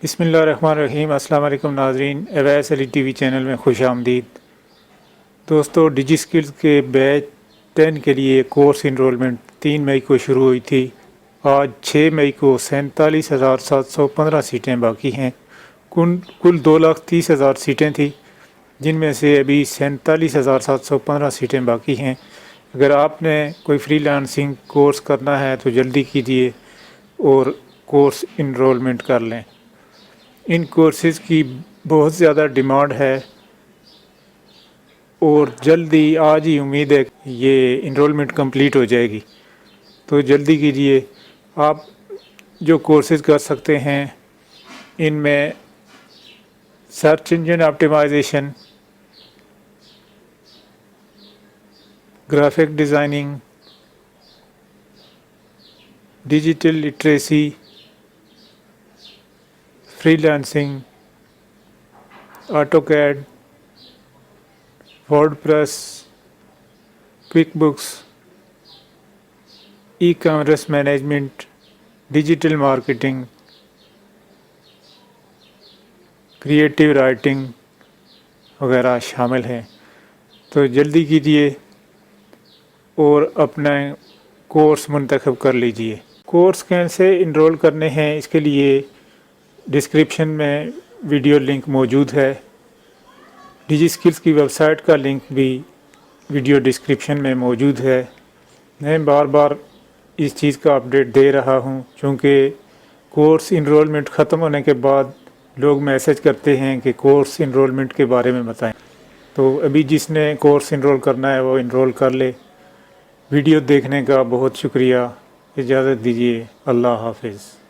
بسم اللہ الرحمن الرحیم۔ السلام علیکم ناظرین، اویس علی ٹی وی چینل میں خوش آمدید۔ دوستو، ڈیجی سکلز کے بیچ 10 کے لیے کورس انرولمنٹ 3 مئی کو شروع ہوئی تھی۔ آج 6 مئی کو 47,715 سیٹیں باقی ہیں۔ کل 2,30,000 سیٹیں تھیں، جن میں سے ابھی 47,715 سیٹیں باقی ہیں۔ اگر آپ نے کوئی فری لانسنگ کورس کرنا ہے تو جلدی کیجیے اور کورس انرولمنٹ کر لیں۔ ان کورسز کی بہت زیادہ ڈیمانڈ ہے اور جلدی آج ہی امید ہے کہ یہ انرولمنٹ کمپلیٹ ہو جائے گی، تو جلدی کیجیے۔ آپ جو کورسز کر سکتے ہیں ان میں search engine optimization, graphic designing, digital literacy, freelancing, AutoCAD, WordPress, QuickBooks, e commerce management, digital marketing, creative writing وغیرہ شامل ہیں۔ تو جلدی کیجیے اور اپنا کورس منتخب کر لیجیے۔ کورس کیسے انرول کرنے ہیں، اس کے لیے ڈسکرپشن میں ویڈیو لنک موجود ہے۔ ڈیجی سکلز کی ویب سائٹ کا لنک بھی ویڈیو ڈسکرپشن میں موجود ہے۔ میں بار بار اس چیز کا اپڈیٹ دے رہا ہوں چونکہ کورس انرولمنٹ ختم ہونے کے بعد لوگ میسج کرتے ہیں کہ کورس انرولمنٹ کے بارے میں بتائیں۔ تو ابھی جس نے کورس انرول کرنا ہے وہ انرول کر لے۔ ویڈیو دیکھنے کا بہت شکریہ۔ اجازت دیجیے۔ اللہ حافظ۔